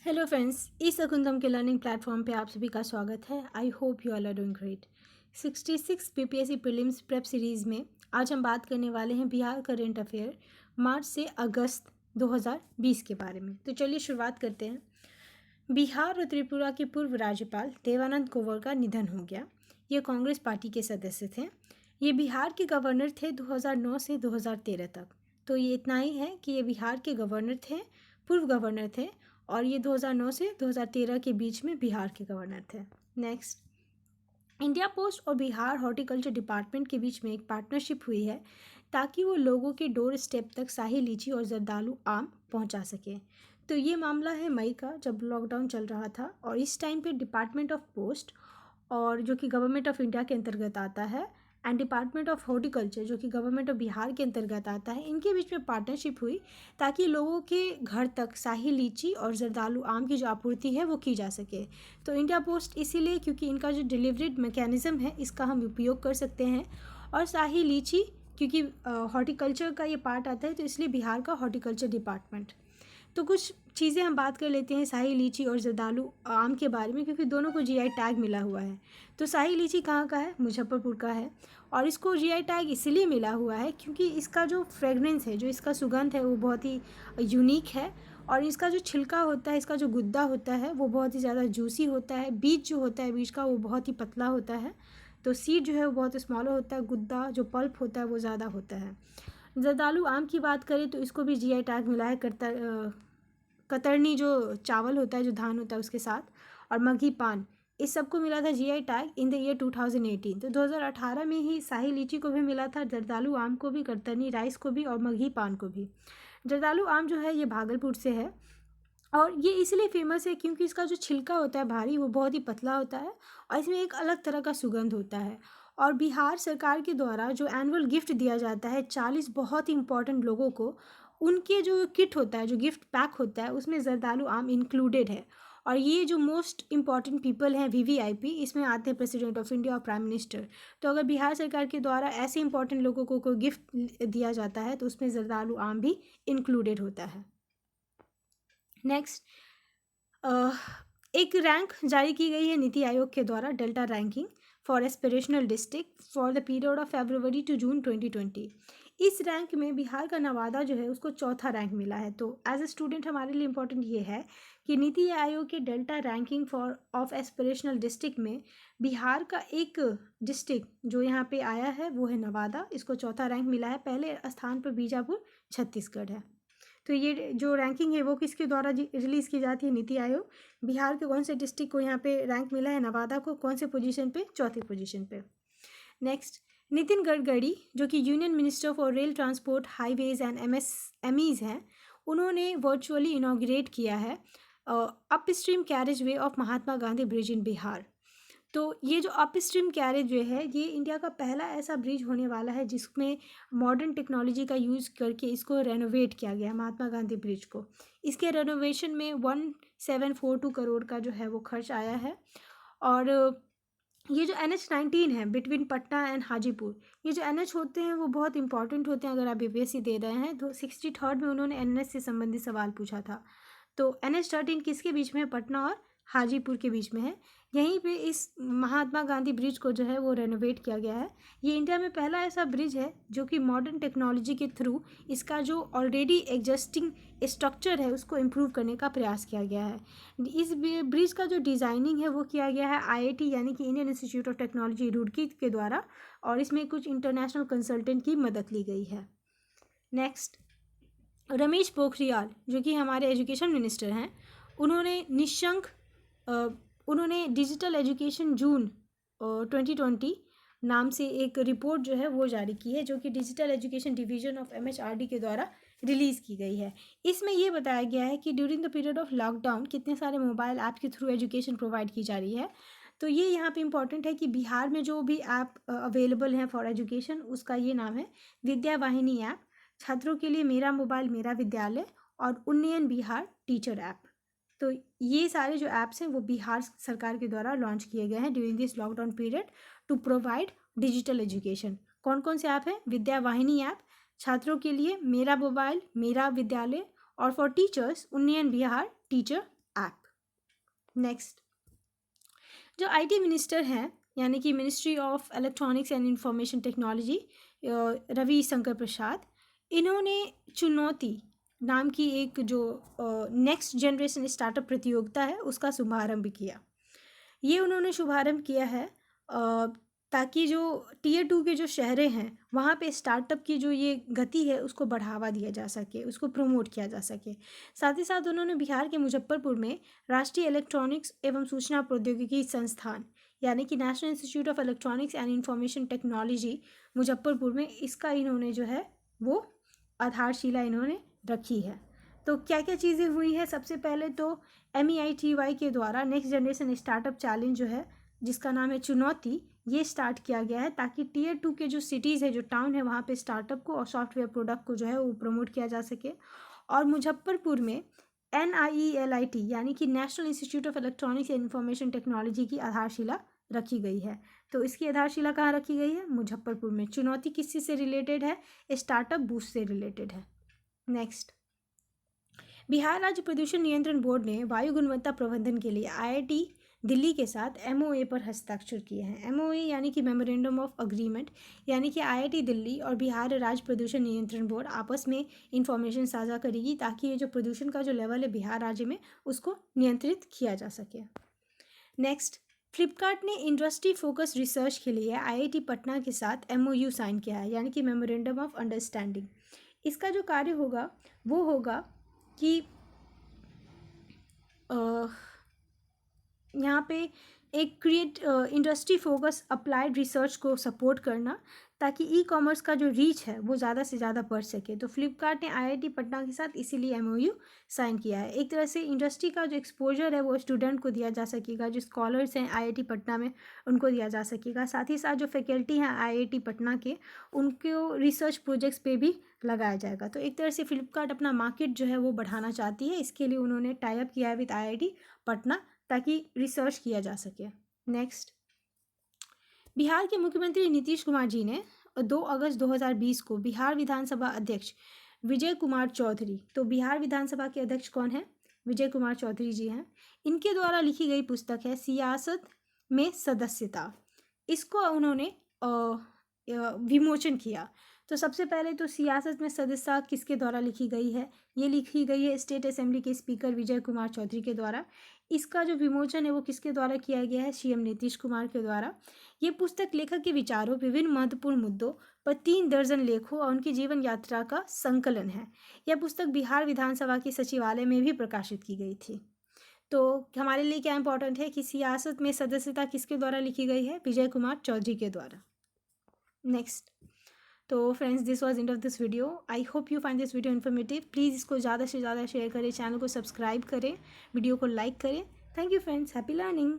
Hello friends, ई शकुंतलम के learning platform पे आप सभी का स्वागत है। I hope you all are doing great. 66 BPSC prelims prep series में आज हम बात करने वाले हैं बिहार करेंट अफेयर मार्च से अगस्त 2020 के बारे में। तो चलिए शुरुआत करते हैं। बिहार और त्रिपुरा के पूर्व राज्यपाल देवानंद गोवर का निधन हो गया। ये कांग्रेस पार्टी के सदस्य थे। ये बिहार के गवर्नर थे 2009 से 2013 तक। तो ये इतना ही है कि ये बिहार के गवर्नर थे, पूर्व गवर्नर थे, और ये 2009 से 2013 के बीच में बिहार के गवर्नर थे। नेक्स्ट, इंडिया पोस्ट और बिहार हॉर्टिकल्चर डिपार्टमेंट के बीच में एक पार्टनरशिप हुई है ताकि वो लोगों के डोर स्टेप तक शाही लीची और जर्दालू आम पहुंचा सके। तो ये मामला है मई का, जब लॉकडाउन चल रहा था, और इस टाइम पे डिपार्टमेंट ऑफ पोस्ट और जो कि गवर्नमेंट ऑफ इंडिया के अंतर्गत आता है, एंड डिपार्टमेंट ऑफ हॉर्टिकल्चर जो कि गवर्नमेंट ऑफ बिहार के अंतर्गत आता है, इनके बीच में पार्टनरशिप हुई ताकि लोगों के घर तक शाही लीची और जर्दालू आम की जो आपूर्ति है वो की जा सके। तो इंडिया पोस्ट इसीलिए क्योंकि इनका जो डिलीवरी मैकेनिज़्म है इसका हम उपयोग कर सकते हैं, और शाही लीची क्योंकि हॉर्टिकल्चर का ये पार्ट आता है, तो इसलिए बिहार का हॉर्टिकल्चर डिपार्टमेंट। तो कुछ चीज़ें हम बात कर लेते हैं शाही लीची और जर्दालू आम के बारे में, क्योंकि दोनों को जीआई टैग मिला हुआ है। तो शाही लीची कहाँ का है? मुजफ्फरपुर का है, और इसको जीआई टैग इसलिए मिला हुआ है क्योंकि इसका जो फ्रेगनेंस है, जो इसका सुगंध है, वो बहुत ही यूनिक है, और इसका जो छिलका होता है, इसका जो गुद्दा होता है, वो बहुत ही ज़्यादा जूसी होता है। बीज जो होता है बीज का, वो बहुत ही पतला होता है। तो सीड जो है वो बहुत स्मॉल होता है, गुद्दा जो पल्प होता है वो ज़्यादा होता है। जर्दालू आम की बात करें तो इसको भी जीआई टैग मिला है कतरनी जो चावल होता है, जो धान होता है उसके साथ, और मघी पान, इस सबको मिला था GI tag in the year 2018। तो 2018 में ही शाही लीची को भी मिला था, जर्दालू आम को भी, कतरनी राइस को भी, और मघी पान को भी। जर्दालू आम जो है ये भागलपुर से है, और ये इसलिए फेमस है क्योंकि इसका जो छिलका होता है भारी, वो बहुत ही पतला होता है, और इसमें एक अलग तरह का सुगंध होता है। और बिहार सरकार के द्वारा जो एनुअल गिफ्ट दिया जाता है 40 बहुत ही इंपॉर्टेंट लोगों को, उनके जो किट होता है, जो गिफ्ट पैक होता है, उसमें जर्दालू आम इंक्लूडेड है। और ये जो मोस्ट इंपॉर्टेंट पीपल हैं, वीवीआईपी, इसमें आते हैं प्रेसिडेंट ऑफ इंडिया और प्राइम मिनिस्टर। तो अगर बिहार सरकार के द्वारा ऐसे इंपॉर्टेंट लोगों को कोई गिफ्ट दिया जाता है तो उसमें जर्दालू आम भी इंक्लूडेड होता है। नेक्स्ट, एक रैंक जारी की गई है नीति आयोग के द्वारा, delta ranking for aspirational district for the period of February to June 2020। इस रैंक में बिहार का नवादा जो है उसको चौथा रैंक मिला है। तो एज ए स्टूडेंट हमारे लिए इम्पोर्टेंट ये है कि नीति आयोग के delta ranking for of aspirational district में बिहार का एक डिस्ट्रिक्ट जो यहाँ पे आया है वो है नवादा, इसको चौथा रैंक मिला है। पहले स्थान पर बीजापुर छत्तीसगढ़ है। तो ये जो रैंकिंग है वो किसके द्वारा रिलीज़ की जाती है? नीति आयोग। बिहार के कौन से डिस्ट्रिक्ट को यहाँ पे रैंक मिला है? नवादा को। कौन से पोजीशन पे? चौथी पोजीशन पे। नेक्स्ट, नितिन गडकरी जो कि union minister for rail transport, highways and MSMEs हैं, उन्होंने वर्चुअली इनॉग्रेट किया है up stream carriage way of Mahatma Gandhi bridge इन बिहार। तो ये जो अप स्ट्रीम कैरेज वे है, ये इंडिया का पहला ऐसा ब्रिज होने वाला है जिसमें मॉडर्न टेक्नोलॉजी का यूज़ करके इसको रेनोवेट किया गया, महात्मा गांधी ब्रिज को। इसके रेनोवेशन में 1742 करोड़ का जो है वो खर्च आया है। और ये जो NH-19 है बिटवीन पटना एंड हाजीपुर, ये जो NH होते हैं वो बहुत इंपॉर्टेंट होते हैं। अगर आप बीपीएससी दे रहे हैं तो 63rd में उन्होंने NH से संबंधित सवाल पूछा था। तो NH-13 किसके बीच में है? पटना और हाजीपुर के बीच में है। यहीं पे इस महात्मा गांधी ब्रिज को जो है वो रेनोवेट किया गया है। ये इंडिया में पहला ऐसा ब्रिज है जो कि मॉडर्न टेक्नोलॉजी के थ्रू इसका जो ऑलरेडी एग्जिस्टिंग स्ट्रक्चर है उसको इम्प्रूव करने का प्रयास किया गया है। इस ब्रिज का जो डिज़ाइनिंग है वो किया गया है IIT यानी कि Indian institute of technology Roorkee के द्वारा, और इसमें कुछ इंटरनेशनल कंसल्टेंट की मदद ली गई है। नेक्स्ट, रमेश पोखरियाल जो कि हमारे एजुकेशन मिनिस्टर हैं, उन्होंने डिजिटल एजुकेशन जून 2020 नाम से एक रिपोर्ट जो है वो जारी की है, जो कि digital education division of MHRD के द्वारा रिलीज़ की गई है। इसमें ये बताया गया है कि during the period of lockdown कितने सारे मोबाइल ऐप के थ्रू एजुकेशन प्रोवाइड की जा रही है। तो ये यहाँ पे इम्पॉर्टेंट है कि बिहार में जो भी ऐप अवेलेबल हैं फॉर एजुकेशन, उसका ये नाम है विद्या वाहिनी ऐप, छात्रों के लिए मेरा मोबाइल मेरा विद्यालय, और उन्नयन बिहार टीचर ऐप। तो ये सारे जो ऐप्स हैं वो बिहार सरकार के द्वारा लॉन्च किए गए हैं during this lockdown period to provide digital education. कौन कौन से ऐप हैं? विद्या वाहिनी ऐप, छात्रों के लिए मेरा मोबाइल मेरा विद्यालय, और for teachers Unnayan Bihar teacher app. Next, जो आईटी मिनिस्टर हैं यानी कि ministry of electronics and information technology, Ravi Shankar Prasad, इन्होंने चुनौती नाम की एक जो नेक्स्ट जनरेशन स्टार्टअप प्रतियोगिता है उसका शुभारंभ किया। ये उन्होंने शुभारंभ किया है ताकि जो टियर 2 के जो शहरें हैं वहाँ पे स्टार्टअप की जो ये गति है उसको बढ़ावा दिया जा सके, उसको प्रमोट किया जा सके। साथ ही साथ उन्होंने बिहार के मुजफ्फरपुर में राष्ट्रीय इलेक्ट्रॉनिक्स एवं सूचना प्रौद्योगिकी संस्थान यानी कि national institute of electronics and information technology Muzaffarpur में इसका इन्होंने जो है वो आधारशिला इन्होंने रखी है। तो क्या क्या चीज़ें हुई हैं? सबसे पहले तो MEITY के द्वारा नेक्स्ट जनरेशन स्टार्टअप चैलेंज जो है जिसका नाम है चुनौती, ये स्टार्ट किया गया है ताकि टियर 2 के जो सिटीज़ है, जो टाउन है, वहाँ पे स्टार्टअप को और सॉफ्टवेयर प्रोडक्ट को जो है वो प्रमोट किया जा सके। और मुजफ्फरपुर में NIELIT यानी कि national institute of electronics and information technology की आधारशिला रखी गई है। तो इसकी आधारशिला कहाँ रखी गई है? मुजफ्फरपुर में। चुनौती किस चीज़ से रिलेटेड है? स्टार्टअप बूस्ट से रिलेटेड है। नेक्स्ट, बिहार राज्य प्रदूषण नियंत्रण बोर्ड ने वायु गुणवत्ता प्रबंधन के लिए IIT दिल्ली के साथ MOA पर हस्ताक्षर किए हैं। MOA यानी कि मेमोरेंडम ऑफ अग्रीमेंट, यानी कि IIT दिल्ली और बिहार राज्य प्रदूषण नियंत्रण बोर्ड आपस में इंफॉर्मेशन साझा करेगी ताकि ये जो प्रदूषण का जो लेवल है बिहार राज्य में उसको नियंत्रित किया जा सके। नेक्स्ट, फ्लिपकार्ट ने इंडस्ट्री फोकस रिसर्च के लिए IIT पटना के साथ MOU साइन किया है यानी कि मेमोरेंडम ऑफ अंडरस्टैंडिंग। इसका जो कार्य होगा वो होगा कि यहाँ पे एक इंडस्ट्री फोकस अप्लाइड रिसर्च को सपोर्ट करना ताकि ई-कॉमर्स का जो रीच है वो ज़्यादा से ज़्यादा बढ़ सके। तो फ्लिपकार्ट ने IIT पटना के साथ इसीलिए MOU साइन किया है। एक तरह से इंडस्ट्री का जो एक्सपोजर है वो स्टूडेंट को दिया जा सकेगा, जो स्कॉलर्स हैं IIT पटना में उनको दिया जा सकेगा। साथ ही साथ जो फैकल्टी हैं IIT पटना के उनको रिसर्च प्रोजेक्ट्स पे भी लगाया जाएगा। तो एक तरह से फ्लिपकार्ट अपना मार्केट जो है वो बढ़ाना चाहती है, इसके लिए उन्होंने टाई अप किया है विद IIT पटना ताकि रिसर्च किया जा सके। नेक्स्ट, बिहार के मुख्यमंत्री नीतीश कुमार जी ने 2 अगस्त 2020 को बिहार विधानसभा अध्यक्ष विजय कुमार चौधरी, तो बिहार विधानसभा के अध्यक्ष कौन है? विजय कुमार चौधरी जी हैं। इनके द्वारा लिखी गई पुस्तक है सियासत में सदस्यता, इसको उन्होंने विमोचन किया। तो सबसे पहले तो सियासत में सदस्यता किसके द्वारा लिखी गई है? ये लिखी गई है स्टेट असेंबली के स्पीकर विजय कुमार चौधरी के द्वारा। इसका जो विमोचन है वो किसके द्वारा किया गया है? CM नीतीश कुमार के द्वारा। ये पुस्तक लेखक के विचारों, विभिन्न महत्वपूर्ण मुद्दों पर 3 दर्जन लेखों और उनकी जीवन यात्रा का संकलन है। यह पुस्तक बिहार विधानसभा के सचिवालय में भी प्रकाशित की गई थी। तो हमारे लिए क्या इंपॉर्टेंट है कि सियासत में सदस्यता किसके द्वारा लिखी गई है? विजय कुमार चौधरी के द्वारा। नेक्स्ट, तो friends this was end of this video. I hope you find this video informative. Please इसको ज़्यादा से ज़्यादा शेयर करें, चैनल को सब्सक्राइब करें, वीडियो को लाइक करें। Thank you friends, happy learning.